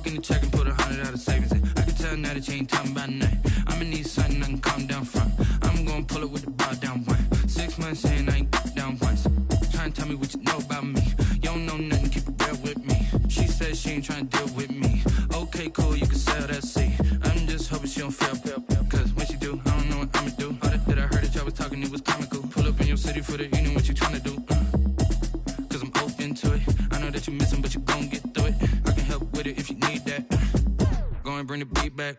in the check and put 100 out of savings in. I can tell now that you ain't talking about nothing. I'ma need something I can calm down from. I'm gonna pull it with the bar down one. 6 months in, I ain't down once. Trying to tell me what you know about me. You don't know nothing, keep it real with me. She says she ain't trying to deal with me. Okay, cool, you can sell that seat. I'm just hoping she don't fail. Cause when she do, I don't know what I'ma do. All that I heard that y'all was talking, it was comical. Pull up in your city for the evening, what you trying to do? Cause I'm open to it. I know that you missing, but you gon' get through it. I can help with it if you need that. Go and bring the beat back.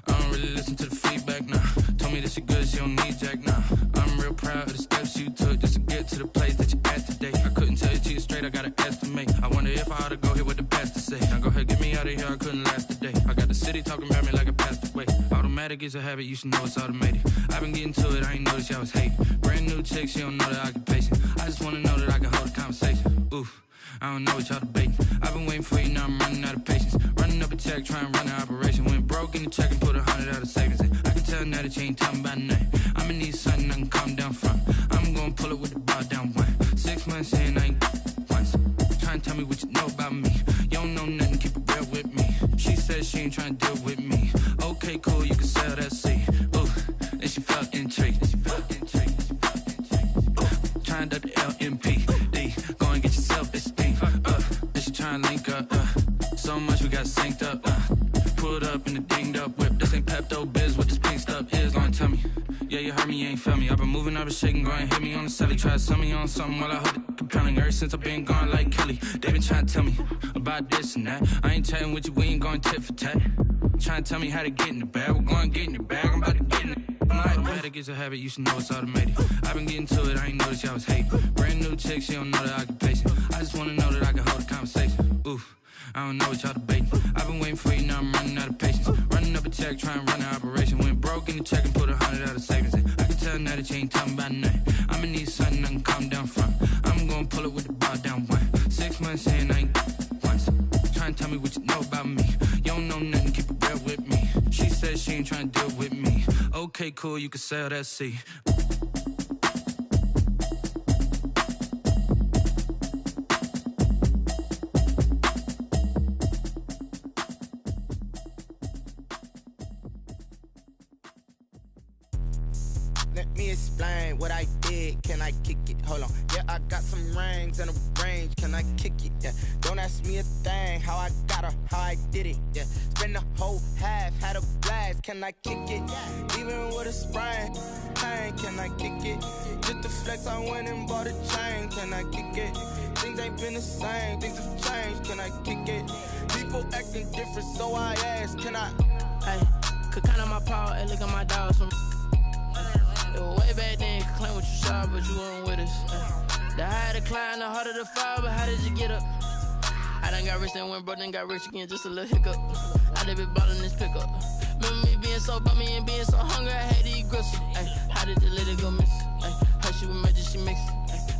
I don't really listen to the feedback, nah. Told me that she good, she don't need jack, nah. I'm real proud of the steps you took just to get to the place that you at today. I couldn't tell you to you straight, I gotta estimate. I wonder if I ought to go here with the best to say. Now go ahead, get me out of here, I couldn't last a day. I got the city talking about me like I passed away. Automatic is a habit, you should know it's automated. I've been getting to it, I ain't noticed y'all was hating. Brand new chick, she don't know the occupation. I just wanna know that I can hold a conversation. Oof, I don't know what y'all debating. I've been waiting for you, now I'm running out of patience. Running up a check, trying to run an operation. Went broke in the check and put 100 out of savings in. I can tell now that you ain't talking about nothing. I'ma need something I can calm down from. I'm gonna pull it with the bar down one. 6 months in, I ain't once. Trying to tell me what you know about me. You don't know nothing, keep it real with me. She says she ain't trying to deal with me. Okay, cool, you can sell that seat. Ooh, and she felt intrigued. Trying to duck the LMPD. Go and get your self-esteem. And she trying to link up. So much we got synced up. Pulled up in the dinged up whip. This ain't Pepto-Biz, what this pink stuff is. Gonna tell me. Yeah, you heard me, you ain't feel me. I've been moving, I've been shaking, go and hit me on the celly. Try to sell me on something while I hold it compelling. Ever since I've been gone like Kelly, they been trying to tell me about this and that. I ain't chatting with you, we ain't going tit for tat. Trying to tell me how to get in the bag. We're going to get in the bag, I'm about to get in it. Automatic is a habit, you should know it's automated. I've been getting to it, I ain't noticed y'all was hating. Brand new chick, she don't know the occupation. I just wanna know that I can hold a conversation. Oof, I don't know what y'all debating. I've been waiting for you, now I'm running out of patience. Running up a check, trying to run an operation. Went broke in the check and put 100 out of savings in. I can tell now that you ain't talking about nothing. I'ma need something I can calm down from. I'm gonna pull it with the bar down one. 6 months in, I ain't once. Trying to tell me what you know about me. You don't know nothing, keep it real with me. She says she ain't trying to deal with me. Okay, cool, you can sell that seat. Let me explain what I did. Can I kick it? Hold on. Yeah, I got some rings and a range. Can I kick it? Yeah. Don't ask me a thing. How I got her, how I did it. Yeah. Spend the whole half, had a blast. Can I kick it? Even with a sprain. Pain, can I kick it? Just the flex, I went and bought a chain. Can I kick it? Things ain't been the same. Things have changed. Can I kick it? People acting different, so I ask. Can I? Hey, could count on my power. Hey, look at my dogs. It was way back then, you could claim what you saw, but you weren't with us. The higher the climb, the harder the fall, but how did you get up? I done got rich, then went broke, then got rich again, just a little hiccup. I done been ballin' this pickup. Remember me being so bummy and being so hungry, I had to eat gristle. Ay, how did you let it go miss? Ay, how she was magic, she mixed.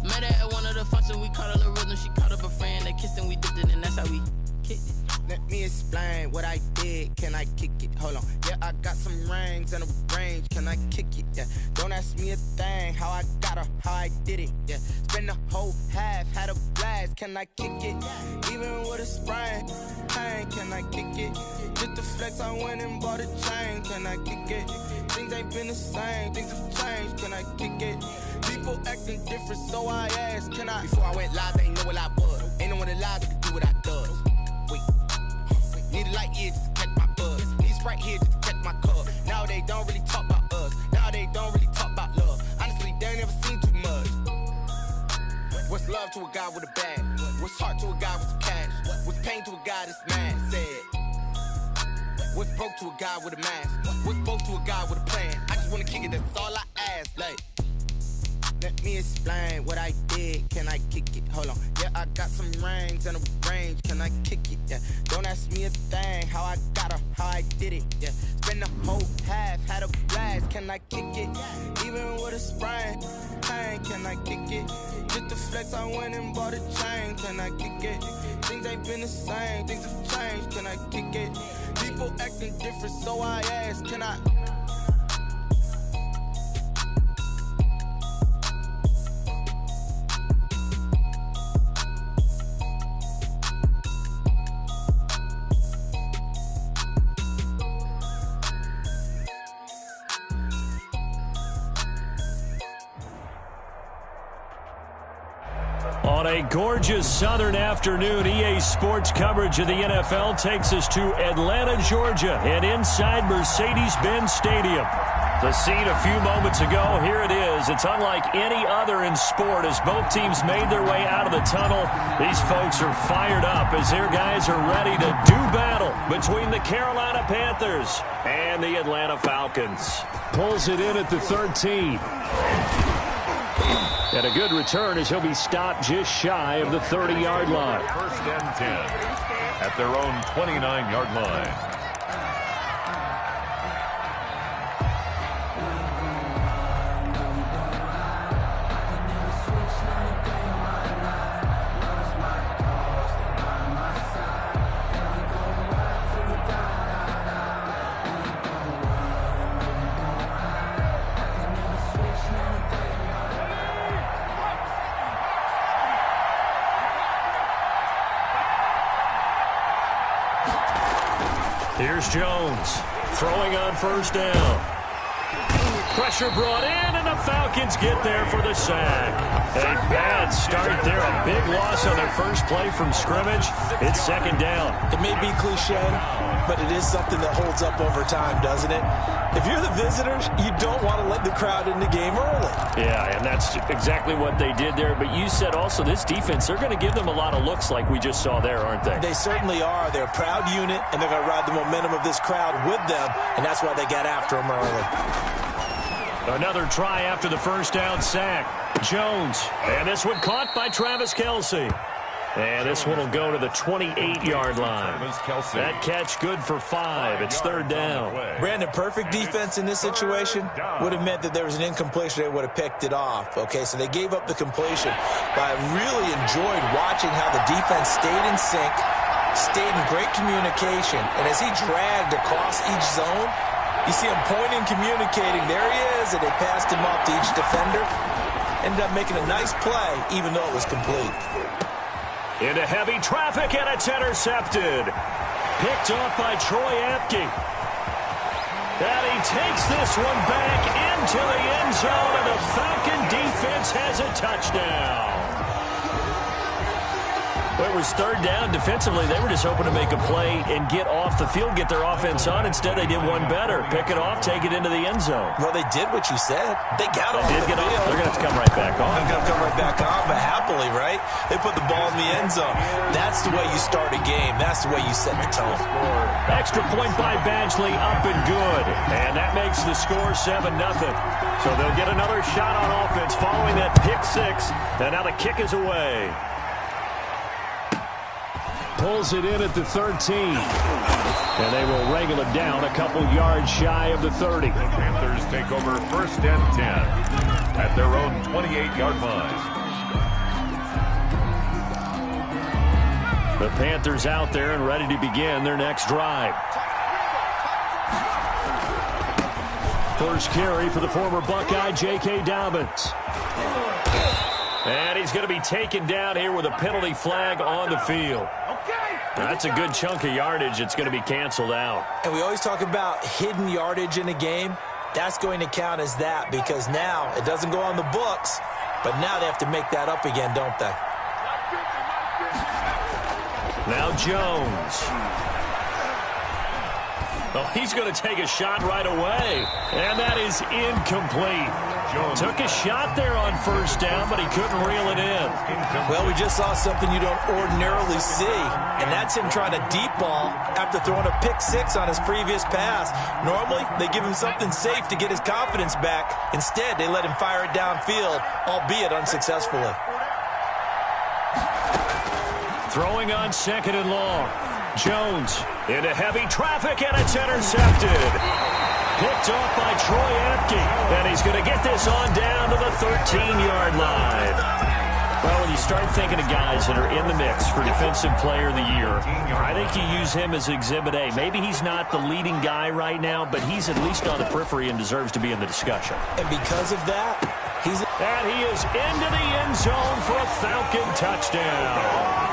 Met her at one of the functions, we caught a little rhythm, she caught up a friend, they kissed and we dipped it, and that's how we kicked it. Let me explain what I did. Can I kick it? Hold on. Yeah, I got some rings and a range. Can I kick it? Yeah. Don't ask me a thing. How I got her, how I did it. Yeah. Spend the whole half, had a blast. Can I kick it? Even with a sprain. Pain, can I kick it? Just the flex, I went and bought a chain. Can I kick it? Things ain't been the same. Things have changed. Can I kick it? People acting different, so I asked. Can I? Before I went live, they ain't know what I was. Ain't no one alive that could do what I does. Wait. Need a light year just to catch my buzz. Need Sprite here just to catch my cup. Now they don't really talk about us. Now they don't really talk about love. Honestly, they ain't never seen too much. What's love to a guy with a bag? What's heart to a guy with some cash? What's pain to a guy that's mad? Said. What's broke to a guy with a mask? What's both to a guy with a plan? I just wanna kick it, that's all I ask. Like, let me explain what I did. Can I kick it? Hold on. Yeah, I got some rings and a range. Can I kick it? Yeah. Don't ask me a thing. How I got her, how I did it. Yeah. Spend the whole half, had a blast. Can I kick it? Even with a sprain. Pain, can I kick it? Just the flex, I went and bought a chain. Can I kick it? Things ain't been the same. Things have changed. Can I kick it? People acting different, so I ask. Can I? On a gorgeous southern afternoon, EA Sports coverage of the NFL takes us to Atlanta, Georgia, and inside Mercedes-Benz Stadium. The scene a few moments ago, here it is. It's unlike any other in sport as both teams made their way out of the tunnel. These folks are fired up as their guys are ready to do battle between the Carolina Panthers and the Atlanta Falcons. Pulls it in at the 13. And a good return as he'll be stopped just shy of the 30-yard line. First and 10 at their own 29-yard line. Here's Jones throwing on first down. Pressure brought in, and the Falcons get there for the sack. A bad start there, a big loss on their first play from scrimmage. It's second down. It may be cliche, but it is something that holds up over time, doesn't it? If you're the visitors, you don't want to let the crowd in the game early. Yeah, and that's exactly what they did there. But you said also this defense, they're going to give them a lot of looks like we just saw there, aren't they? They certainly are. They're a proud unit, and they're going to ride the momentum of this crowd with them, and that's why they got after them early. Another try after the first down sack. Jones, and this one caught by Travis Kelce. And this one will go to the 28-yard line. That catch good for 5. It's third down. Brandon, perfect defense in this situation would have meant that there was an incompletion. They would have picked it off. Okay, so they gave up the completion. But I really enjoyed watching how the defense stayed in sync, stayed in great communication. And as he dragged across each zone, you see him pointing, communicating. There he is, and they passed him off to each defender. Ended up making a nice play, even though it was complete. Into heavy traffic, and it's intercepted. Picked off by Troy Apke. And he takes this one back into the end zone, and the Falcon defense has a touchdown. Well, it was third down. Defensively, they were just hoping to make a play and get off the field, get their offense on. Instead, they did one better. Pick it off, take it into the end zone. Well, they did what you said. They got off the field. They're going to have to come right back on. They're going to come right back on, but happily, right? They put the ball in the end zone. That's the way you start a game. That's the way you set the tone. Extra point by Badgley, up and good. And that makes the score 7-0. So they'll get another shot on offense following that pick six. And now the kick is away. Pulls it in at the 13. And they will wrangle it down a couple yards shy of the 30. The Panthers take over first and 10 at their own 28-yard line. The Panthers out there and ready to begin their next drive. First carry for the former Buckeye, J.K. Dobbins. And he's going to be taken down here with a penalty flag on the field. That's a good chunk of yardage. It's going to be canceled out. And we always talk about hidden yardage in a game. That's going to count as that because now it doesn't go on the books, but now they have to make that up again, don't they? Now Jones. Oh, he's going to take a shot right away. And that is incomplete. Took a shot there on first down, but he couldn't reel it in. Well, we just saw something you don't ordinarily see, and that's him trying to deep ball after throwing a pick six on his previous pass. Normally, they give him something safe to get his confidence back. Instead, they let him fire it downfield, albeit unsuccessfully. Throwing on second and long. Jones into heavy traffic, and it's intercepted. Picked off by Troy Apke, and he's going to get this on down to the 13-yard line. Well, when you start thinking of guys that are in the mix for Defensive Player of the Year, I think you use him as Exhibit A. Maybe he's not the leading guy right now, but he's at least on the periphery and deserves to be in the discussion. And because of that, and he is into the end zone for a Falcon touchdown.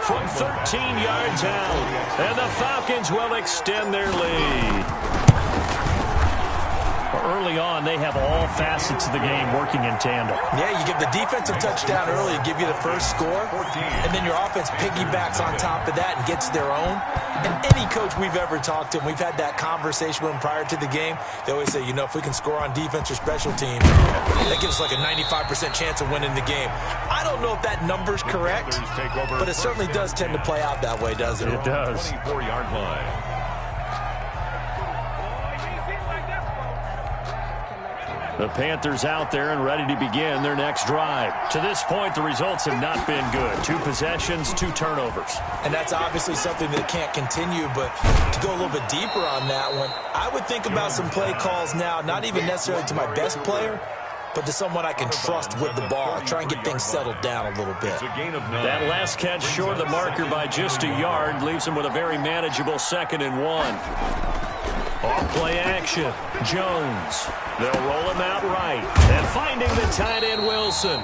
From 13 yards out, and the Falcons will extend their lead. early on, they have all facets of the game working in tandem. Yeah, you give the defensive touchdown early, give you the first score, and then your offense piggybacks on top of that and gets their own. And any coach we've ever talked to, and we've had that conversation with them prior to the game, they always say, you know, if we can score on defense or special teams, that gives us like a 95% chance of winning the game. I don't know if that number's correct, but it certainly does tend to play out that way, doesn't it? It does. 24-yard line. The Panthers out there and ready to begin their next drive. To this point, the results have not been good. 2 possessions, 2 turnovers. And that's obviously something that can't continue, but to go a little bit deeper on that one, I would think about some play calls now, not even necessarily to my best player, but to someone I can trust with the ball. Try and get things settled down a little bit. That last catch short of the marker by just a yard leaves him with a very manageable 2nd and 1. Off play action. Jones. They'll roll him out right. And finding the tight end, Wilson.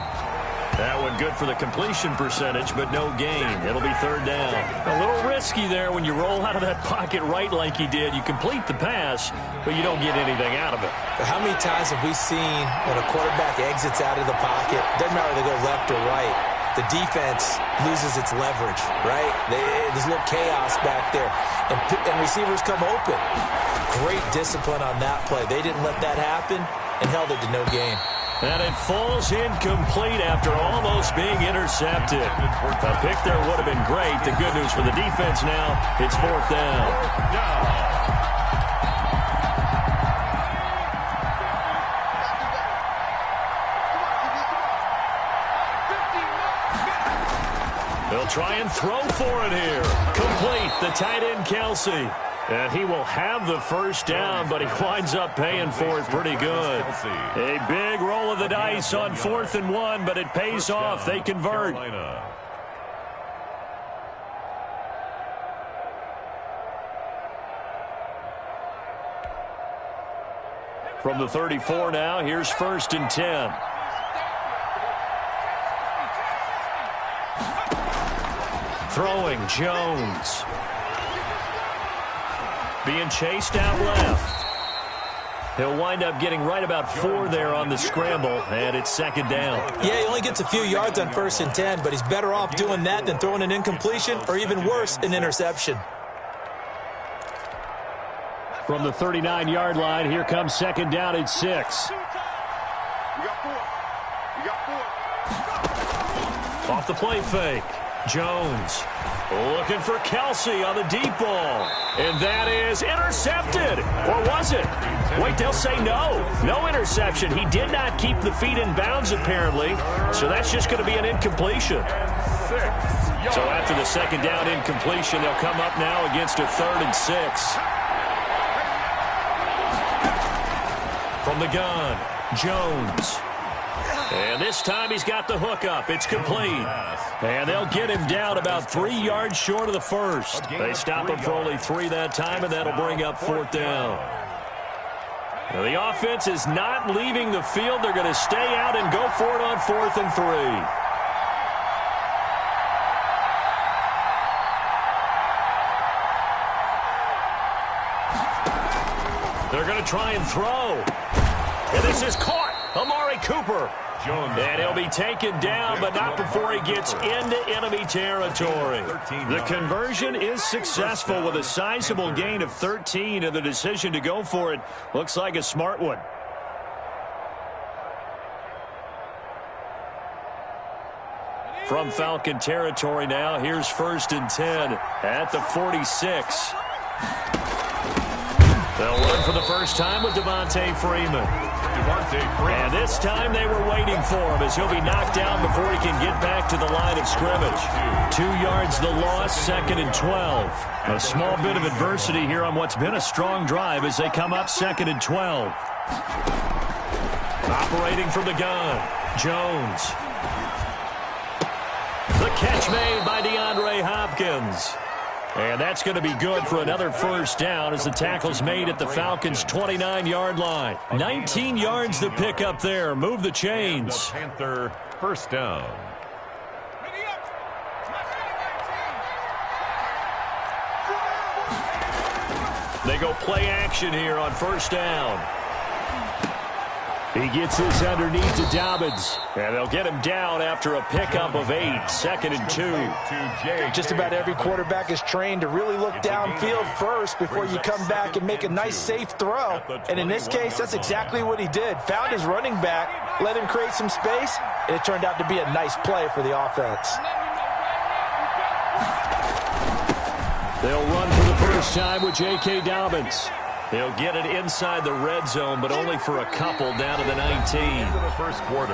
That one good for the completion percentage, but no gain. It'll be 3rd down. A little risky there when you roll out of that pocket right like he did. You complete the pass, but you don't get anything out of it. But how many times have we seen when a quarterback exits out of the pocket, doesn't matter whether they go left or right, the defense loses its leverage, right? There's a little chaos back there, and receivers come open. Great discipline on that play. They didn't let that happen and held it to no gain. And it falls incomplete after almost being intercepted. A pick there would have been great. The good news for the defense now, it's 4th down. They'll try and throw for it here. Complete, the tight end, Kelsey. And he will have the 1st down, but he winds up paying for it pretty good. A big roll of the dice on 4th and 1, but it pays off. They convert. From the 34 now, here's 1st and 10. Throwing, Jones. Being chased out left. He'll wind up getting right about 4 there on the scramble, and it's 2nd down. Yeah, he only gets a few yards on 1st and 10, but he's better off doing that than throwing an incompletion or even worse, an interception. From the 39-yard line, here comes 2nd down at 6. Off the play fake. Jones looking for Kelsey on the deep ball. And that is intercepted. Or was it? Wait, they'll say no. No interception. He did not keep the feet in bounds, apparently. So that's just going to be an incompletion. So after the 2nd down incompletion, they'll come up now against a 3rd and 6. From the gun, Jones. And this time he's got the hook up. It's complete. And they'll get him down about 3 yards short of the 1st. They stop him for only 3 that time, and that'll bring up 4th down. Now, the offense is not leaving the field. They're going to stay out and go for it on 4th and 3. They're going to try and throw. And this is caught. Amari Cooper. And he'll be taken down, but not before he gets into enemy territory. The conversion is successful with a sizable gain of 13, and the decision to go for it looks like a smart one. From Falcon territory now, here's 1st and 10 at the 46. They'll run for the first time with Devontae Freeman. And this time they were waiting for him as he'll be knocked down before he can get back to the line of scrimmage. 2 yards the loss, 2nd and 12. A small bit of adversity here on what's been a strong drive as they come up 2nd and 12. Operating from the gun, Jones. The catch made by DeAndre Hopkins. And that's going to be good for another 1st down as the tackle's made at the Falcons' 29-yard line. 19 yards to pick up there. Move the chains. Panther 1st down. They go play action here on 1st down. He gets this underneath to Dobbins. And they'll get him down after a pickup of 8, 2nd and 2. Just about every quarterback is trained to really look downfield first before you come back and make a nice, safe throw. And in this case, that's exactly what he did. Found his running back, let him create some space, and it turned out to be a nice play for the offense. They'll run for the first time with J.K. Dobbins. They'll get it inside the red zone, but only for a couple down to the 19.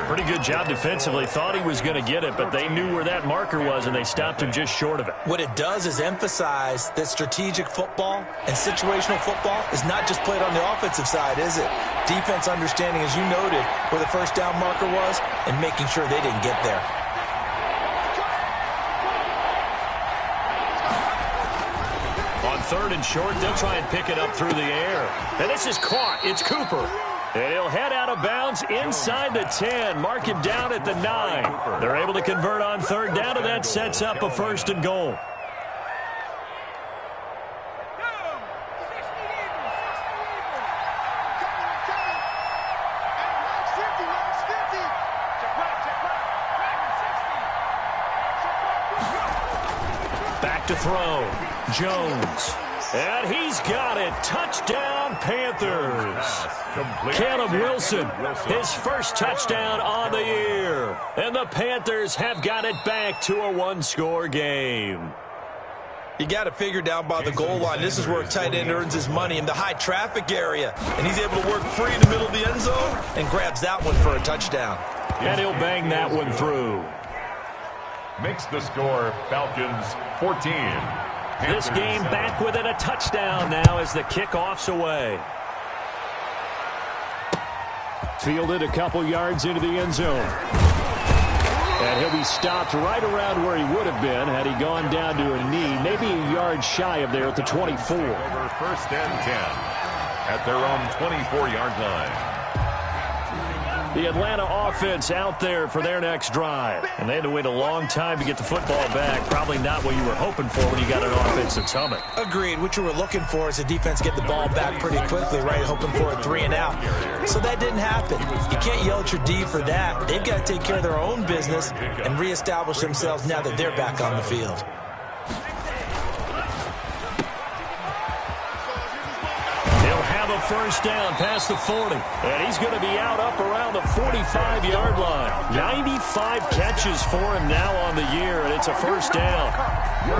Pretty good job defensively. Thought he was going to get it, but they knew where that marker was, and they stopped him just short of it. What it does is emphasize that strategic football and situational football is not just played on the offensive side, is it? Defense understanding, as you noted, where the first down marker was and making sure they didn't get there. Third and short, they'll try and pick it up through the air. And this is caught. It's Cooper. And he'll head out of bounds inside the 10. Mark him down at the 9. They're able to convert on third down, and that sets up a 1st and goal. Back to throw. Jones. And he's got it. Touchdown, Panthers. Caleb Wilson, his first touchdown on the year. And the Panthers have got it back to a 1-score game. You got to figure down by the goal line. This is where a tight end earns his money in the high traffic area. And he's able to work free in the middle of the end zone and grabs that one for a touchdown. And he'll bang that one through. Makes the score Falcons 14. This game back within a touchdown now as the kickoff's away. Fielded a couple yards into the end zone. And he'll be stopped right around where he would have been had he gone down to a knee, maybe a yard shy of there at the 24. Over 1st and 10 at their own 24-yard line. The Atlanta offense out there for their next drive. And they had to wait a long time to get the football back. Probably not what you were hoping for when you got an offense that's humming. Agreed. What you were looking for is the defense get the ball back pretty quickly, right? Hoping for a 3 and out. So that didn't happen. You can't yell at your D for that. They've got to take care of their own business and reestablish themselves now that they're back on the field. First down past the 40. And he's going to be out up around the 45-yard line. 95 catches for him now on the year, and it's a first down.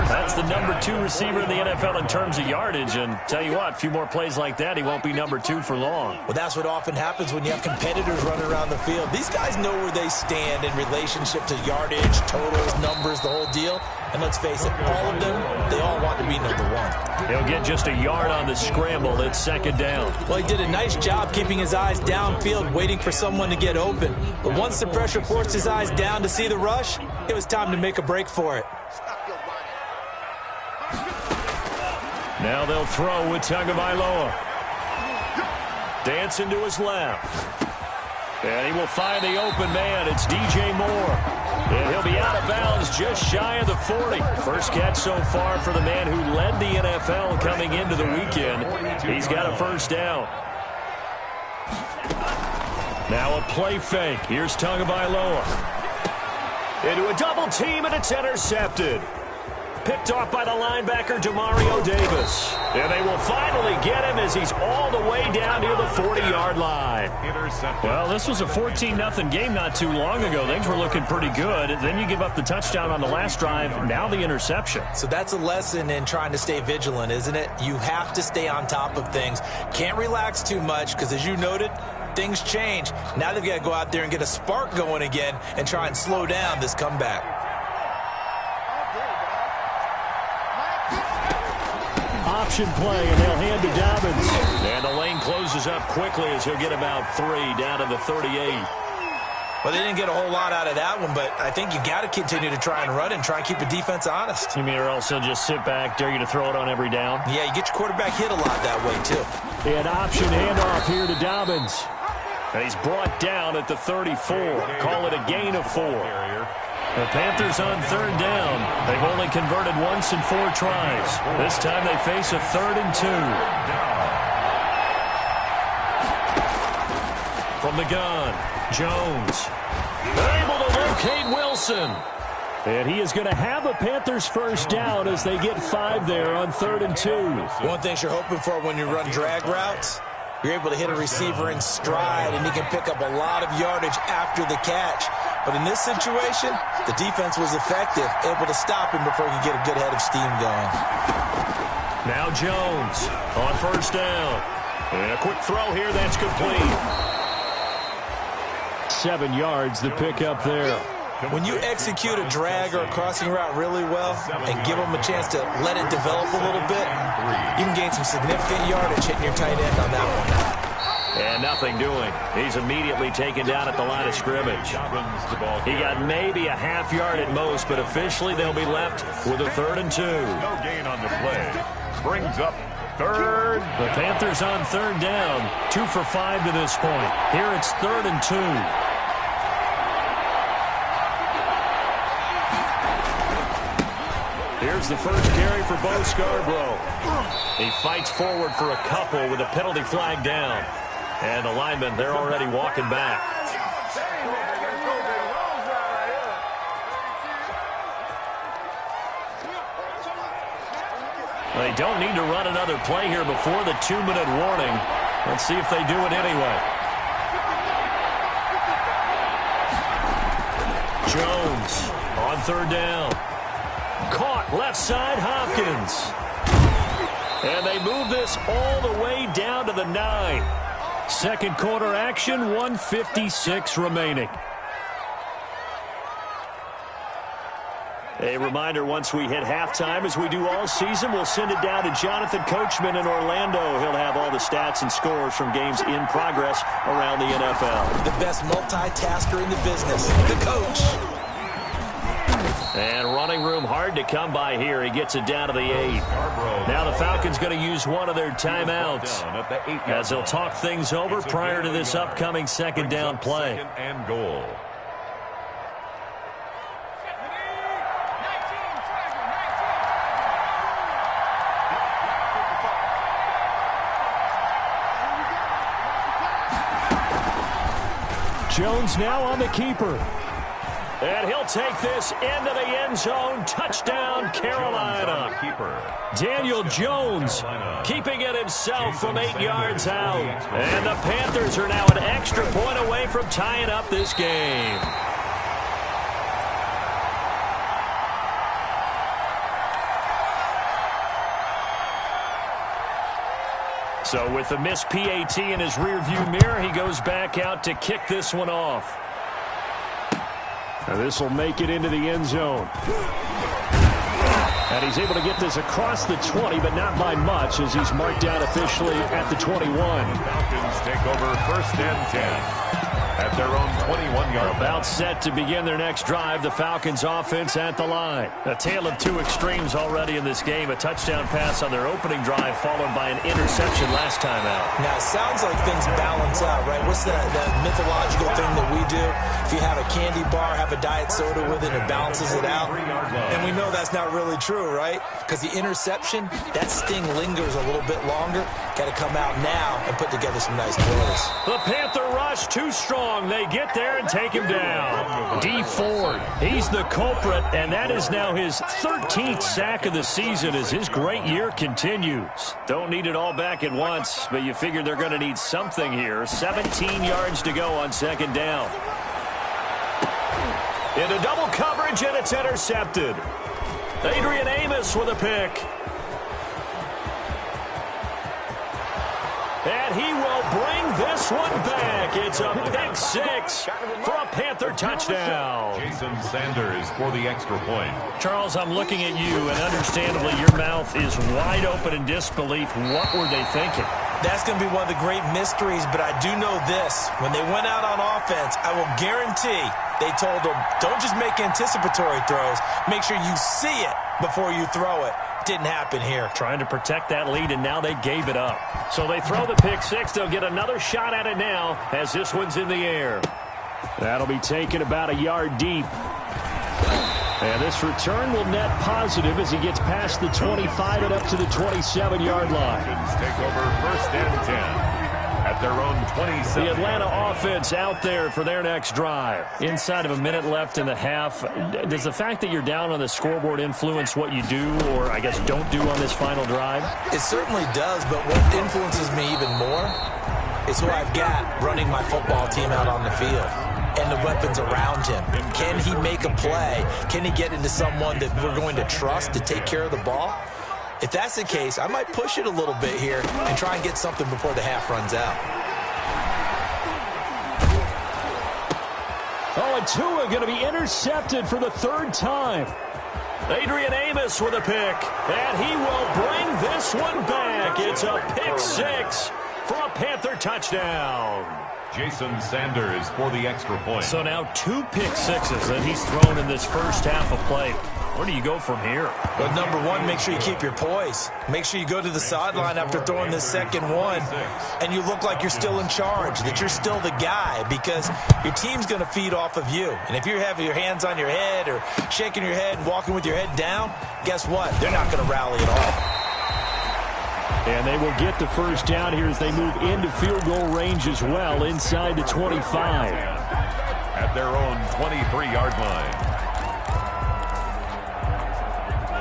That's the number 2 receiver in the NFL in terms of yardage. And tell you what, a few more plays like that, he won't be number 2 for long. Well, that's what often happens when you have competitors running around the field. These guys know where they stand in relationship to yardage, totals, numbers, the whole deal. And let's face it, all of them, they all want to be number 1. He'll get just a yard on the scramble. It's 2nd down. Well, he did a nice job keeping his eyes downfield, waiting for someone to get open. But once the pressure forced his eyes down to see the rush, it was time to make a break for it. Now they'll throw with Tagovailoa. Dancing to his left. And he will find the open man. It's DJ Moore. And he'll be out of bounds just shy of the 40. First catch so far for the man who led the NFL coming into the weekend. He's got a first down. Now a play fake. Here's Tagovailoa. Into a double team, and it's intercepted. Picked off by the linebacker, Demario Davis. And they will finally get him as he's all the way down near the 40-yard line. Well, this was a 14-0 game not too long ago. Things were looking pretty good. Then you give up the touchdown on the last drive, now the interception. So that's a lesson in trying to stay vigilant, isn't it? You have to stay on top of things. Can't relax too much because, as you noted, things change. Now they've got to go out there and get a spark going again and try and slow down this comeback. Option play, and they'll hand to Dobbins. And the lane closes up quickly as he'll get about 3 down to the 38. Well, they didn't get a whole lot out of that one, but I think you got to continue to try and run and try and keep the defense honest. You mean or else he'll just sit back, dare you to throw it on every down? Yeah, you get your quarterback hit a lot that way, too. And option handoff here to Dobbins. And he's brought down at the 34. Call it a gain of 4. The Panthers on 3rd down. They've only converted once in 4 tries. This time they face a 3rd and 2. from the gun. Jones. They're able to locate Wilson. And he is going to have a Panthers first down as they get 5 there on 3rd and 2. One thing you're hoping for when you run drag routes, you're able to hit a receiver in stride, and he can pick up a lot of yardage after the catch. But in this situation, the defense was effective, able to stop him before he could get a good head of steam going. Now Jones on first down. And a quick throw here, that's complete. 7 yards, the pickup there. When you execute a drag or a crossing route really well and give them a chance to let it develop a little bit, you can gain some significant yardage hitting your tight end on that one. And nothing doing. He's immediately taken down at the line of scrimmage. He got maybe a half yard at most, but officially they'll be left with a 3rd and 2. No gain on the play. Brings up 3rd. The Panthers on 3rd down. 2 for 5 to this point. Here it's 3rd and 2. Here's the first carry for Bo Scarborough. He fights forward for a couple with a penalty flag down. And the linemen, they're already walking back. They don't need to run another play here before the 2-minute warning. Let's see if they do it anyway. Jones on 3rd down. Caught left side, Hopkins. And they move this all the way down to the 9. Second quarter action, 1:56 remaining. A reminder, once we hit halftime, as we do all season, we'll send it down to Jonathan Coachman in Orlando. He'll have all the stats and scores from games in progress around the NFL. The best multitasker in the business, the coach. And running room hard to come by here. He gets it down to the 8. Now the Falcons going to use one of their timeouts as they'll talk things over prior to this upcoming 2nd down play. 2nd and goal. Jones now on the keeper. And he'll take this into the end zone. Touchdown, Carolina. Daniel Jones keeping it himself from 8 yards out. And the Panthers are now an extra point away from tying up this game. So with the missed PAT in his rearview mirror, he goes back out to kick this one off. Now this will make it into the end zone. And he's able to get this across the 20, but not by much, as he's marked down officially at the 21. Falcons take over 1st and 10 at their own 21-yard line. About set to begin their next drive. The Falcons offense at the line. A tale of 2 extremes already in this game. A touchdown pass on their opening drive, followed by an interception last time out. Now, it sounds like things balance out, right? What's that mythological thing that we do? If you have a candy bar, have a diet soda with it, it balances it out. And we know that's not really true, right? Because the interception, that sting lingers a little bit longer. Got to come out now and put together some nice plays. The Panther rush too strong. They get there and take him down. D. Ford, he's the culprit, and that is now his 13th sack of the season as his great year continues. Don't need it all back at once, but you figure they're going to need something here. 17 yards to go on 2nd down. Into double coverage, and it's intercepted. Adrian Amos with a pick. And he will bring this one back. It's a pick 6 for a Panther touchdown. Jason Sanders for the extra point. Charles, I'm looking at you, and understandably your mouth is wide open in disbelief. What were they thinking? That's going to be one of the great mysteries, but I do know this. When they went out on offense, I will guarantee they told them, don't just make anticipatory throws. Make sure you see it before you throw it. Didn't happen here. Trying to protect that lead, and now they gave it up. So they throw the pick 6. They'll get another shot at it now as this one's in the air. That'll be taken about a yard deep. And this return will net positive as he gets past the 25 and up to the 27-yard line. Take over 1st and 10 at at their own 27. The Atlanta offense out there for their next drive. Inside of a minute left in the half. Does the fact that you're down on the scoreboard influence what you do, or I guess don't do on this final drive? It certainly does, but what influences me even more is who I've got running my football team out on the field and the weapons around him. Can he make a play? Can he get into someone that we're going to trust to take care of the ball? If that's the case, I might push it a little bit here and try and get something before the half runs out. Oh, and Tua going to be intercepted for the third time. Adrian Amos with a pick, and he will bring this one back. It's a pick six for a Panther touchdown. Jason Sanders for the extra point. So now 2 pick sixes that he's thrown in this first half of play. Where do you go from here? But number one, make sure you keep your poise. Make sure you go to the sideline after throwing this second one, and you look like you're still in charge, that you're still the guy, because your team's going to feed off of you. And if you're having your hands on your head or shaking your head and walking with your head down, guess what? They're not going to rally at all. And they will get the first down here as they move into field goal range as well, inside the 25. At their own 23-yard line.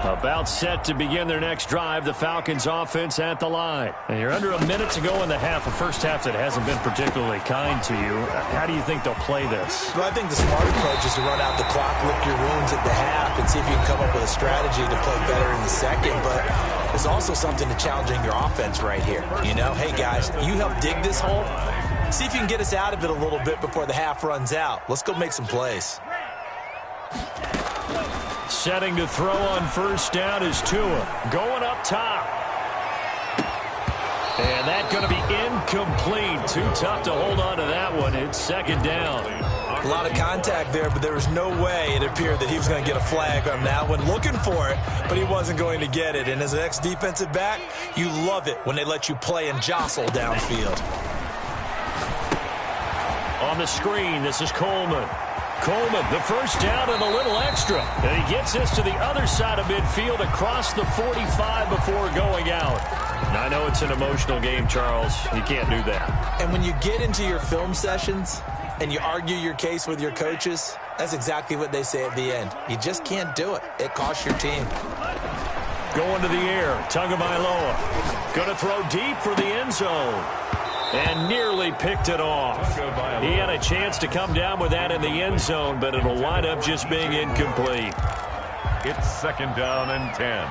About set to begin their next drive, the Falcons offense at the line. And you're under a minute to go in the half, a first half that hasn't been particularly kind to you. How do you think they'll play this? Well, I think the smart approach is to run out the clock, lick your wounds at the half, and see if you can come up with a strategy to play better in the second. But there's also something to challenging your offense right here. You know, hey, guys, you help dig this hole. See if you can get us out of it a little bit before the half runs out. Let's go make some plays. Setting to throw on first down is Tua. Going up top. And that's going to be incomplete. Too tough to hold on to that one. It's second down. A lot of contact there, but there was no way it appeared that he was going to get a flag on that one. Looking for it, but he wasn't going to get it. And as an ex-defensive back, you love it when they let you play and jostle downfield. On the screen, this is Coleman. Coleman, the first down and a little extra. And he gets this to the other side of midfield across the 45 before going out. Now, I know it's an emotional game, Charles. You can't do that. And when you get into your film sessions and you argue your case with your coaches, that's exactly what they say at the end. You just can't do it. It costs your team. Going to the air, Tagovailoa. Going to throw deep for the end zone. And nearly picked it off. He had a chance to come down with that in the end zone, but it'll wind up just being incomplete. It's second down and 10.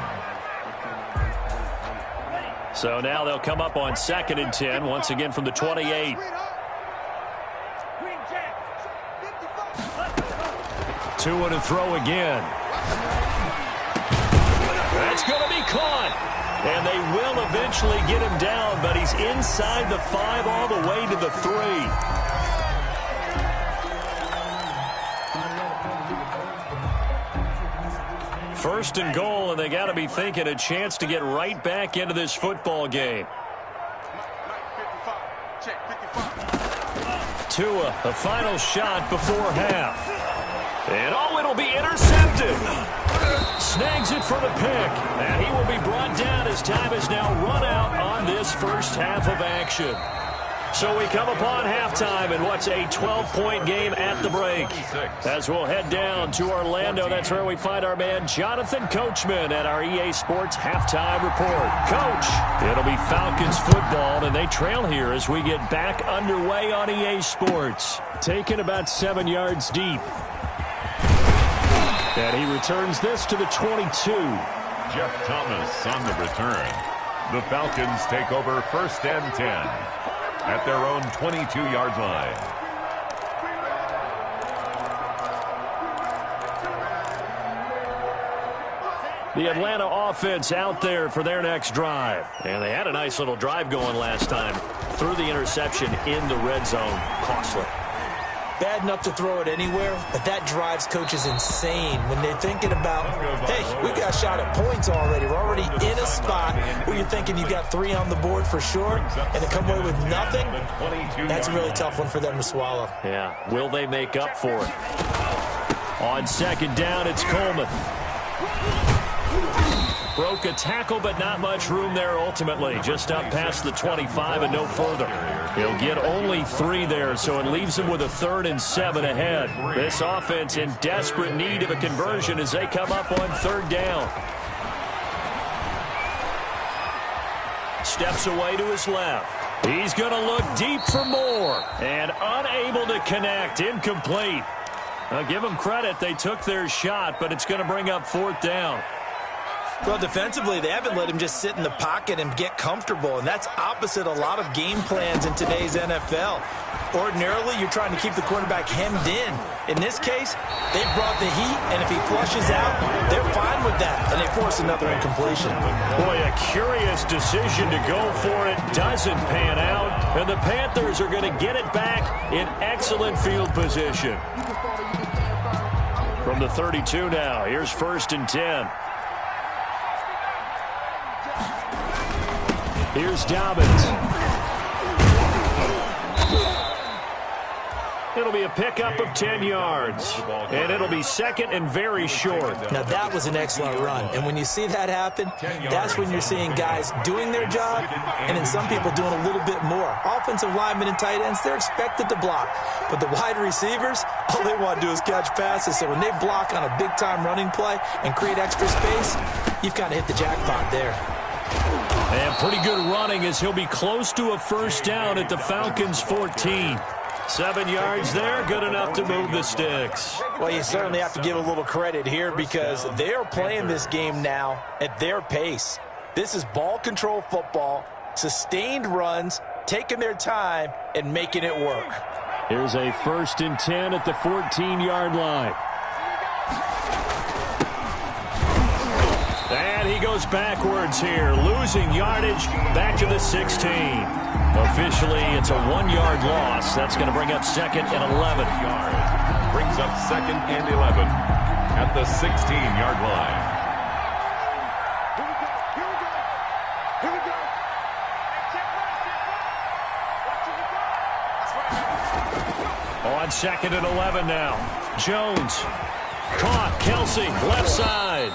So now they'll come up on second and 10, once again from the 28. Tua to throw again. That's going to be caught. And they will eventually get him down, but he's inside the 5 all the way to the 3. First and goal, and they got to be thinking a chance to get right back into this football game. Tua, the final shot before half. And it'll be intercepted. Snags it for the pick, and he will be brought down as time is now run out on this first half of action. So we come upon halftime in what's a 12-point game at the break. As we'll head down to Orlando, that's where we find our man Jonathan Coachman at our EA Sports Halftime Report. Coach, it'll be Falcons football, and they trail here as we get back underway on EA Sports. Taken about 7 yards deep. And he returns this to the 22. Jeff Thomas on the return. The Falcons take over first and 10 at their own 22-yard line. The Atlanta offense out there for their next drive. And they had a nice little drive going last time. Threw the interception in the red zone. Costly. Bad enough to throw it anywhere, but that drives coaches insane when they're thinking about, hey, we got a shot at points already. We're already in a spot where you're thinking you got 3 on the board for sure, and to come away with nothing, that's a really tough one for them to swallow. Yeah, will they make up for it? On second down, it's Coleman. Broke a tackle, but not much room there ultimately. Just up past the 25 and no further. He'll get only 3 there, so it leaves him with a 3rd and 7 ahead. This offense in desperate need of a conversion as they come up on 3rd down. Steps away to his left. He's going to look deep for more. And unable to connect. Incomplete. I'll give them credit. They took their shot, but it's going to bring up 4th down. Well, defensively, they haven't let him just sit in the pocket and get comfortable, and that's opposite a lot of game plans in today's NFL. Ordinarily, you're trying to keep the quarterback hemmed in. In this case, they brought the heat, and if he flushes out, they're fine with that, and they force another incompletion. Boy, a curious decision to go for it. Doesn't pan out, and the Panthers are going to get it back in excellent field position. From the 32 now, here's 1st and 10. Here's Dobbins. It'll be a pickup of 10 yards. And it'll be 2nd and very short. Now, that was an excellent run. And when you see that happen, that's when you're seeing guys doing their job and then some people doing a little bit more. Offensive linemen and tight ends, they're expected to block. But the wide receivers, all they want to do is catch passes. So when they block on a big-time running play and create extra space, you've kind of hit the jackpot there. And pretty good running as he'll be close to a 1st down at the Falcons' 14. 7 yards there, good enough to move the sticks. Well, you certainly have to give a little credit here because they are playing this game now at their pace. This is ball control football, sustained runs, taking their time, and making it work. Here's a 1st and 10 at the 14-yard line. And he goes backwards here, losing yardage back to the 16. Officially, it's a 1-yard loss. That's going to bring up 2nd and 11. Brings up 2nd and 11 at the 16-yard line. On 2nd and 11 now. Jones caught. Kelsey, left side.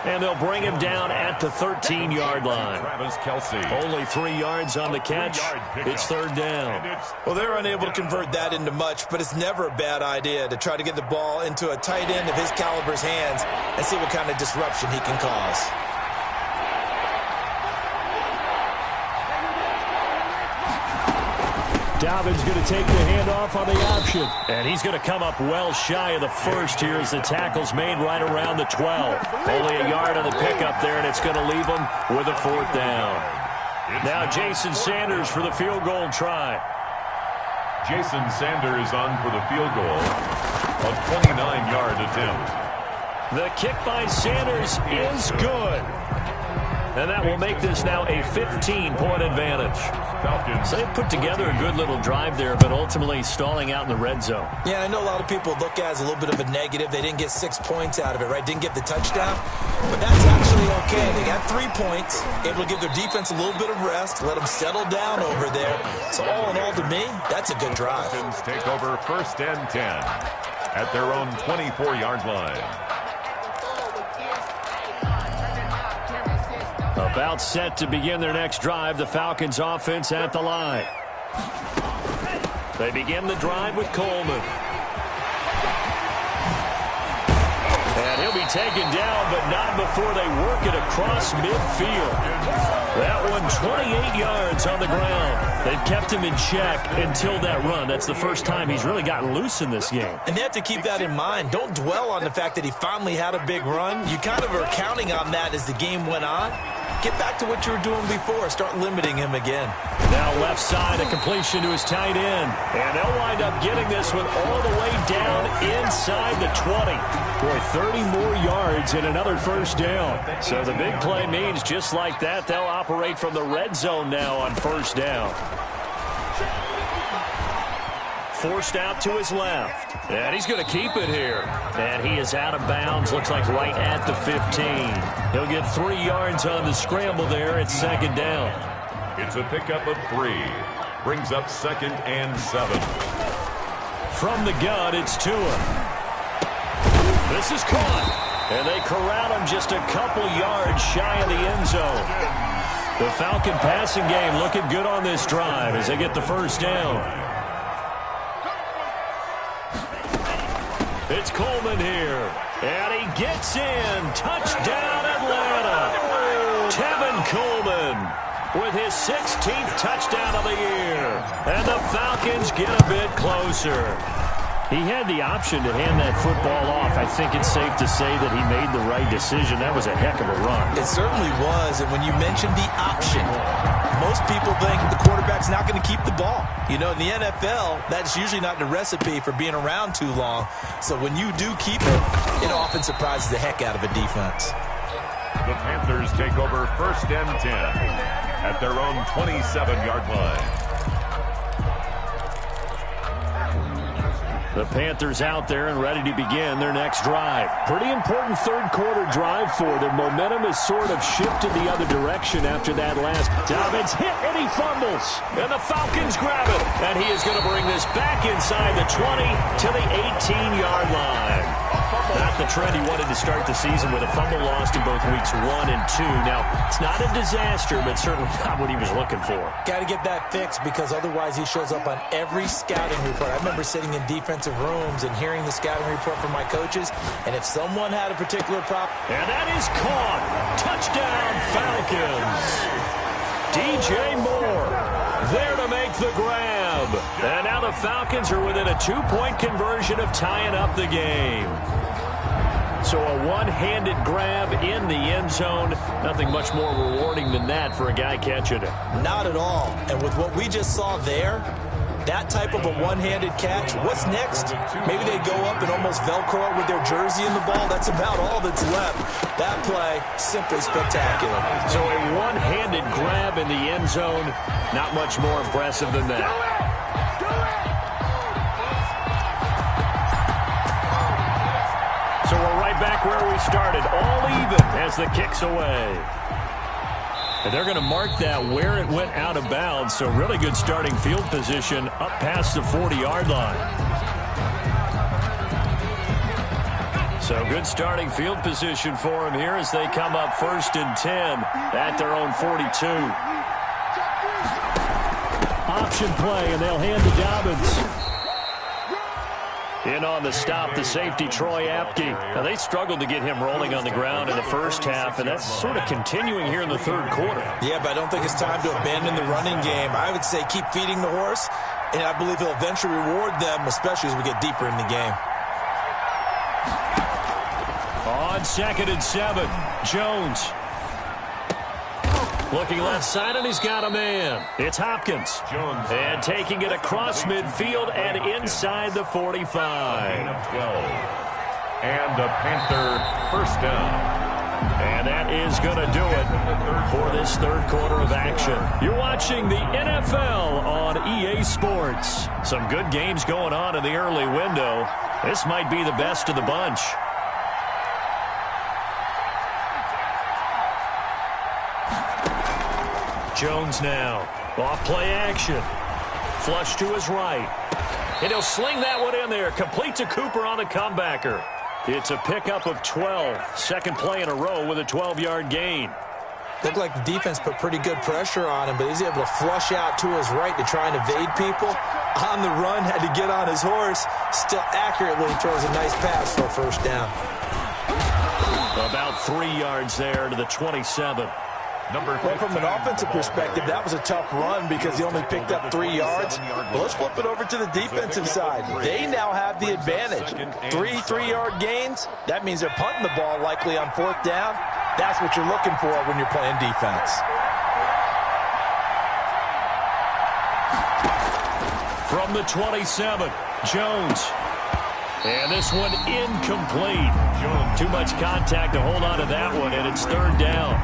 And they'll bring him down at the 13-yard line. Travis Kelsey. Only 3 yards on the catch. It's 3rd down. Well, they're unable to convert that into much, but it's never a bad idea to try to get the ball into a tight end of his caliber's hands and see what kind of disruption he can cause. Dobbins going to take the handoff on the option. And he's going to come up well shy of the 1st here as the tackle's made right around the 12. Only a yard on the pickup there, and it's going to leave him with a 4th down. Now Jason Sanders for the field goal try. Jason Sanders on for the field goal. A 29-yard attempt. The kick by Sanders is good. And that will make this now a 15-point advantage. Falcons. So they put together a good little drive there, but ultimately stalling out in the red zone. Yeah, I know a lot of people look at it as a little bit of a negative. They didn't get 6 points out of it, right? Didn't get the touchdown. But that's actually okay. They got 3 points, able to give their defense a little bit of rest, let them settle down over there. So all in all, to me, that's a good drive. Falcons take over 1st and 10 at their own 24-yard line. About set to begin their next drive, the Falcons offense at the line. They begin the drive with Coleman. And he'll be taken down, but not before they work it across midfield. That one 28 yards on the ground. They've kept him in check until that run. That's the first time he's really gotten loose in this game. And they have to keep that in mind. Don't dwell on the fact that he finally had a big run. You kind of are counting on that as the game went on. Get back to what you were doing before. Start limiting him again. Now left side, a completion to his tight end. And they'll wind up getting this one all the way down inside the 20. Boy, 30 more yards and another 1st down. So the big play means just like that, they'll operate from the red zone now on 1st down. Forced out to his left. And he's going to keep it here. And he is out of bounds. Looks like right at the 15. He'll get 3 yards on the scramble there at 2nd down. It's a pickup of 3. Brings up 2nd and 7. From the gun, it's Tua. This is caught. And they corral him just a couple yards shy of the end zone. The Falcon passing game looking good on this drive as they get the first down. It's Coleman here. And he gets in. Touchdown, Atlanta. Tevin Coleman with his 16th touchdown of the year. And the Falcons get a bit closer. He had the option to hand that football off. I think it's safe to say that he made the right decision. That was a heck of a run. It certainly was. And when you mentioned the option, most people think the quarterback's not going to keep the ball. You know, in the NFL, that's usually not the recipe for being around too long. So when you do keep it, it often surprises the heck out of a defense. The Panthers take over 1st and 10 at their own 27-yard line. The Panthers out there and ready to begin their next drive. Pretty important third quarter drive for them. Momentum has sort of shifted the other direction after that last. Dobbins hit and he fumbles. And the Falcons grab it. And he is going to bring this back inside the 20 to the 18-yard line. Not the trend he wanted to start the season with a fumble lost in both weeks 1 and 2. Now, it's not a disaster, but certainly not what he was looking for. Got to get that fixed because otherwise he shows up on every scouting report. I remember sitting in defensive rooms and hearing the scouting report from my coaches, and if someone had a particular problem. And that is caught. Touchdown, Falcons. DJ Moore there to make the grab. And now the Falcons are within a 2-point conversion of tying up the game. So a one-handed grab in the end zone. Nothing much more rewarding than that for a guy catching it. Not at all. And with what we just saw there, that type of a one-handed catch, what's next? Maybe they go up and almost Velcro it with their jersey in the ball. That's about all that's left. That play, simply spectacular. So a one-handed grab in the end zone, not much more impressive than that. So we're right back where we started, all even as the kick's away. And they're going to mark that where it went out of bounds, so really good starting field position up past the 40-yard line. So good starting field position for them here as they come up 1st and 10 at their own 42. Option play, and they'll hand to Dobbins. In on the stop, the safety, Troy Apke. Now, they struggled to get him rolling on the ground in the first half, and that's sort of continuing here in the third quarter. Yeah, but I don't think it's time to abandon the running game. I would say keep feeding the horse, and I believe he'll eventually reward them, especially as we get deeper in the game. On 2nd and 7, Jones. Looking left side, and he's got a man. It's Hopkins. Jones. And taking it across midfield and inside the 45. 12. And a Panther first down. And that is going to do it for this third quarter of action. You're watching the NFL on EA Sports. Some good games going on in the early window. This might be the best of the bunch. Jones now. Off play action. Flush to his right. And he'll sling that one in there. Complete to Cooper on the comebacker. It's a pickup of 12. Second play in a row with a 12-yard gain. Looked like the defense put pretty good pressure on him, but he's able to flush out to his right to try and evade people. On the run, had to get on his horse. Still accurately throws a nice pass for a first down. About 3 yards there to the 27. Well, from an offensive perspective, that was a tough run because he only picked up 3 yards. But let's flip it over to the defensive side. They now have the advantage. 3 3-yard gains. That means they're punting the ball likely on 4th down. That's what you're looking for when you're playing defense. From the 27, Jones. And this one incomplete. Too much contact to hold on to that one, and it's 3rd down.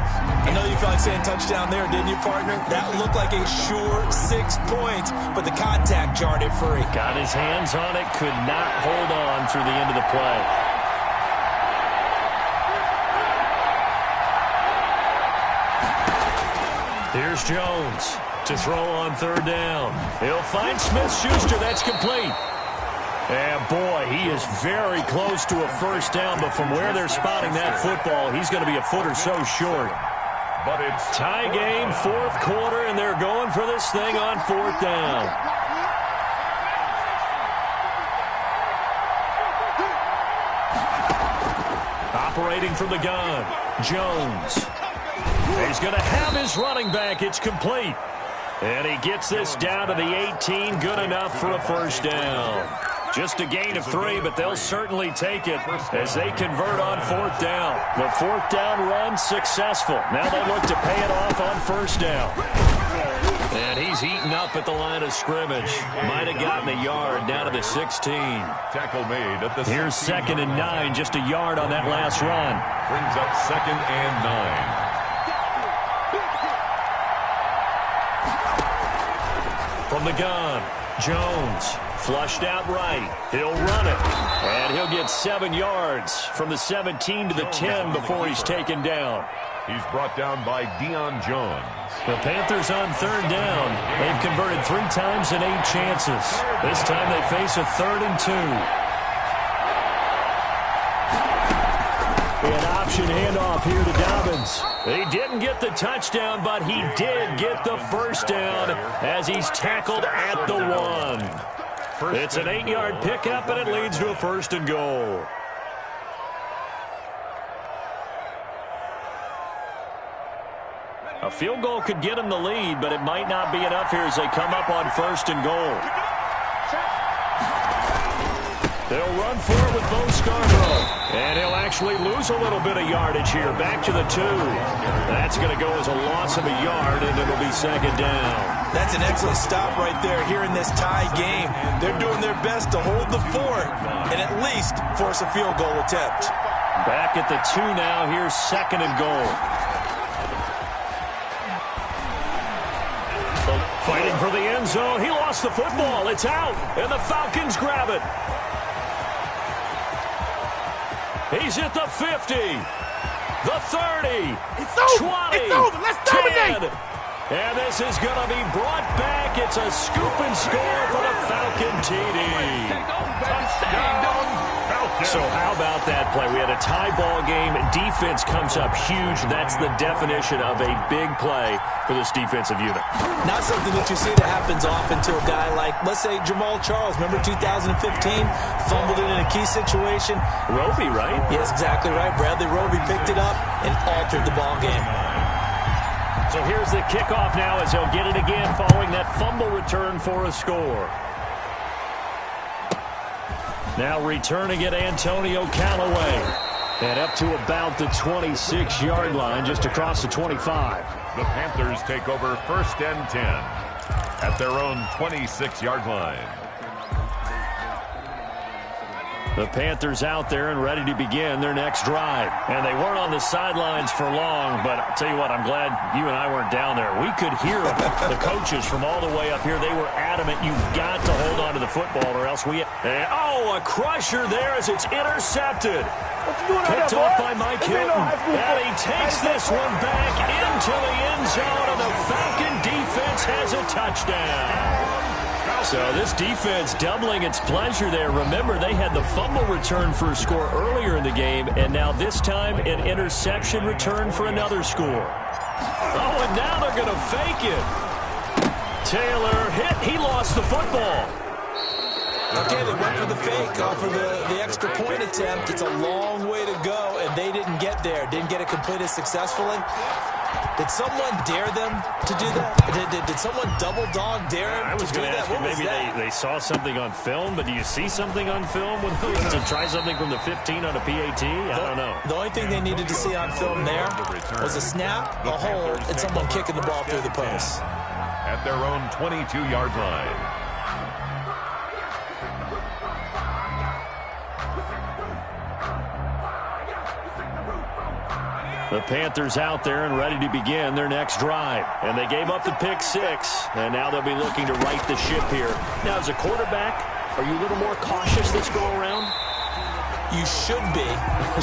I know you felt like saying touchdown there, didn't you, partner? That looked like a sure 6 points, but the contact jarred it free. Got his hands on it, could not hold on through the end of the play. Here's Jones to throw on 3rd down. He'll find Smith-Schuster. That's complete. And boy, Boy, he is very close to a first down, but from where they're spotting that football, he's going to be a foot or so short. But it's tie game, fourth quarter, and they're going for this thing on fourth down. Operating from the gun, Jones. He's going to have his running back. It's complete. And he gets this down to the 18. Good enough for a first down. Just a gain of 3, but they'll certainly take it as they convert on fourth down. The fourth down run successful. Now they look to pay it off on first down. And he's eaten up at the line of scrimmage. Might have gotten a yard down to the 16. Tackle made at the 16. Here's 2nd and 9, just a yard on that last run. Brings up 2nd and 9. From the gun, Jones, flushed out right. He'll run it, and he'll get 7 yards from the 17 to the 10 before he's taken down. He's brought down by Deion Jones. The Panthers on 3rd down. They've converted 3 times in 8 chances. This time they face a 3rd and 2. An option handoff here to Dobbins. He didn't get the touchdown, but he did get the first down as he's tackled at the 1. It's an 8-yard pickup, and it leads to a 1st and goal. A field goal could get him the lead, but it might not be enough here as they come up on 1st and goal. They'll run for it with Bo Scarborough. And he'll actually lose a little bit of yardage here. Back to the 2. That's going to go as a loss of a yard, and it'll be 2nd down. That's an excellent stop right there here in this tie game. They're doing their best to hold the fort and at least force a field goal attempt. Back at the 2 now. Here's 2nd and goal. Fighting for the end zone. He lost the football. It's out, and the Falcons grab it. He's at the 50, the 30, it's over. 20, it's over. Let's dominate. 10. And this is going to be brought back. It's a scoop and score for the Falcon TD. So how about that play? We had a tie ball game. Defense comes up huge. That's the definition of a big play for this defensive unit. Not something that you see that happens often to a guy like, let's say, Jamal Charles. Remember 2015? Fumbled it in a key situation. Roby, right? Yes, exactly right. Bradley Roby picked it up and altered the ball game. So here's the kickoff now as he'll get it again following that fumble return for a score. Now returning it, Antonio Callaway. And up to about the 26-yard line, just across the 25. The Panthers take over 1st and 10 at their own 26-yard line. The Panthers out there and ready to begin their next drive. And they weren't on the sidelines for long, but I'll tell you what, I'm glad you and I weren't down there. We could hear the coaches from all the way up here. They were adamant, you've got to hold on to the football or else we... a crusher there as it's intercepted. Picked off by Mike Hilton. And he takes this one back into the end zone, and the Falcon defense has a touchdown. So this defense doubling its pleasure there. Remember, they had the fumble return for a score earlier in the game, and now this time an interception return for another score. Oh, and now they're going to fake it. Taylor hit. He lost the football. Okay, they went for the fake, for the extra point attempt. It's a long way to go, and they didn't get there. Didn't get it completed successfully. Did someone dare them to do that? Did someone double dog dare them to do that? I was going to ask you, maybe they saw something on film, but do you see something on film with those to try something from the 15 on a PAT? I don't know. The only thing they needed to see on film there was a snap, a hold, and someone kicking the ball through the post. At their own 22-yard line. The Panthers out there and ready to begin their next drive. And they gave up the pick 6, and now they'll be looking to right the ship here. Now, as a quarterback, are you a little more cautious this go around? You should be,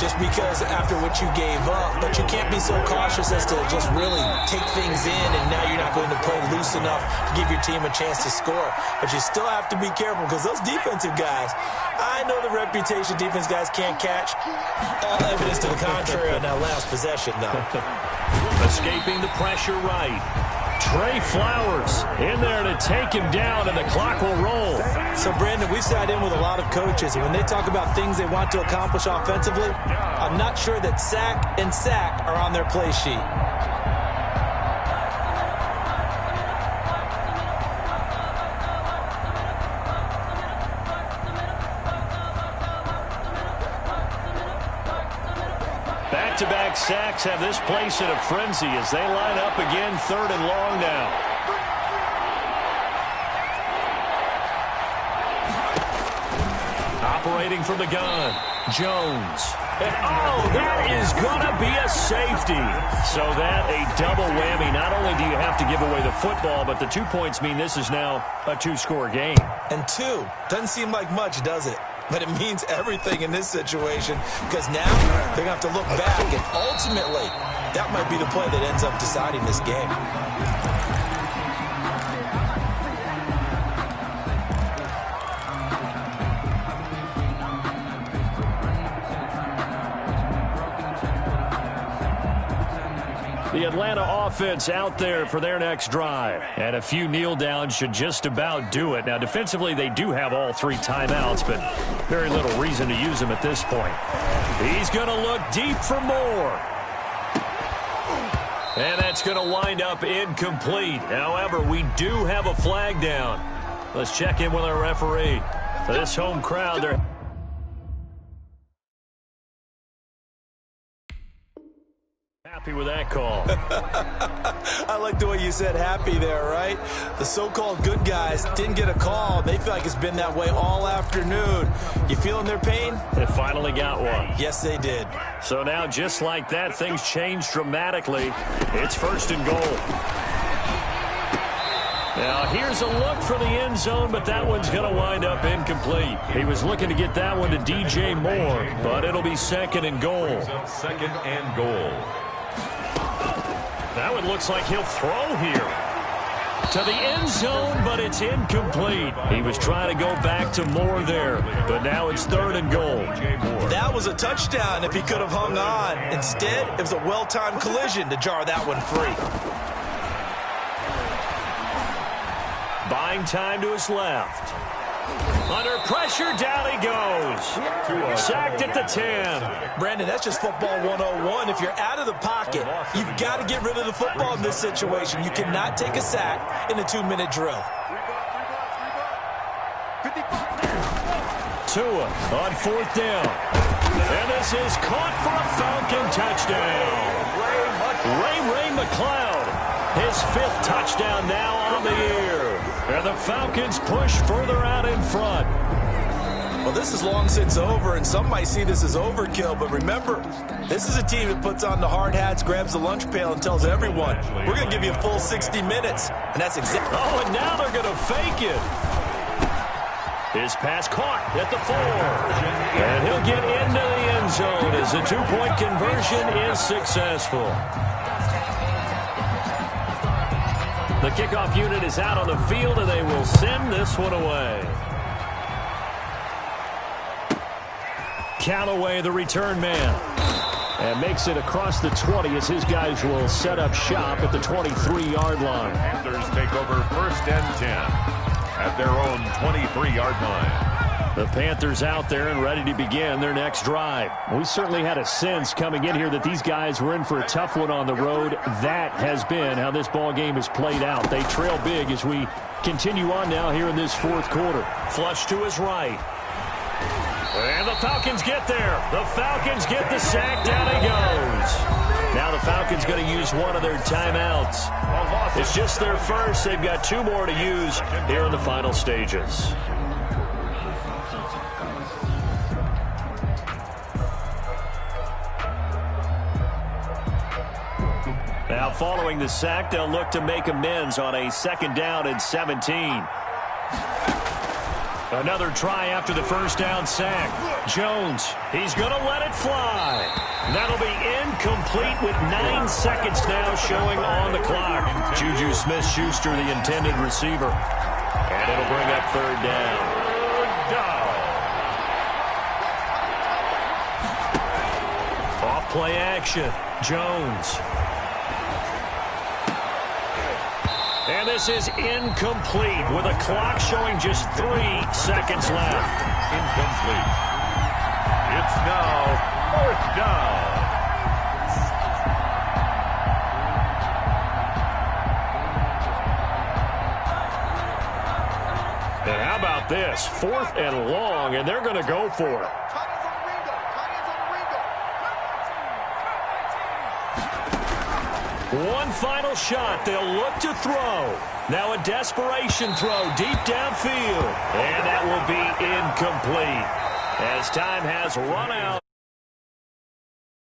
just because after what you gave up. But you can't be so cautious as to just really take things in, and now you're not going to play loose enough to give your team a chance to score. But you still have to be careful, because those defensive guys, I know the reputation defense guys can't catch. All evidence to the contrary on that last possession, though. Escaping the pressure right. Trey Flowers in there to take him down, and the clock will roll. So, Brandon, we've sat in with a lot of coaches, and when they talk about things they want to accomplish offensively, I'm not sure that sack and sack are on their play sheet. Back-to-back sacks have this place in a frenzy as they line up again, 3rd and long now. Operating from the gun, Jones. And, oh, that is going to be a safety. So that a double whammy. Not only do you have to give away the football, but the 2 points mean this is now a 2-score game. And 2 doesn't seem like much, does it? But it means everything in this situation, because now they're going to have to look back, and ultimately, that might be the play that ends up deciding this game. The Atlanta offense out there for their next drive. And a few kneel downs should just about do it. Now, defensively, they do have all 3 timeouts, but very little reason to use them at this point. He's going to look deep for more. And that's going to wind up incomplete. However, we do have a flag down. Let's check in with our referee. For this home crowd, they're happy with that call. I like the way you said happy there, right? The so-called good guys didn't get a call. They feel like it's been that way all afternoon. You feeling their pain? They finally got one. Yes, they did. So now, just like that, things change dramatically. It's 1st and goal. Now, here's a look for the end zone, but that one's going to wind up incomplete. He was looking to get that one to DJ Moore, but it'll be 2nd and goal. 2nd and goal. That one looks like he'll throw here to the end zone, but it's incomplete. He was trying to go back to Moore there, but now it's 3rd and goal. That was a touchdown if he could have hung on. Instead, it was a well-timed collision to jar that one free. Buying time to his left. Under pressure, down he goes. Sacked at the 10. Brandon, that's just football 101. If you're out of the pocket, you've got to get rid of the football in this situation. You cannot take a sack in a 2-minute drill. Tua on 4th down. And this is caught for a Falcon touchdown. Ray McLeod, his 5th touchdown now on the year. And the Falcons push further out in front. Well, this is long since over, and some might see this as overkill. But remember, this is a team that puts on the hard hats, grabs the lunch pail, and tells everyone, we're going to give you a full 60 minutes. And that's exactly... Oh, and now they're going to fake it. His pass caught at the 4. And he'll get into the end zone as the 2-point conversion is successful. The kickoff unit is out on the field, and they will send this one away. Callaway, the return man, and makes it across the 20 as his guys will set up shop at the 23-yard line. Panthers take over 1st and 10 at their own 23-yard line. The Panthers out there and ready to begin their next drive. We certainly had a sense coming in here that these guys were in for a tough one on the road. That has been how this ball game has played out. They trail big as we continue on now here in this 4th quarter. Flush to his right. And the Falcons get there. The Falcons get the sack. Down he goes. Now the Falcons going to use one of their timeouts. It's just their first. They've got 2 more to use here in the final stages. Now following the sack, they'll look to make amends on a 2nd down and 17. Another try after the first down sack. Jones, he's going to let it fly. That'll be incomplete with 9 seconds now showing on the clock. Juju Smith-Schuster, the intended receiver. And it'll bring up third down. Off play action. Jones. And this is incomplete with a clock showing just 3 seconds left. Incomplete. It's now 4th down. And how about this? 4th and long, and they're going to go for it. One final shot. They'll look to throw. Now a desperation throw deep downfield. And that will be incomplete as time has run out.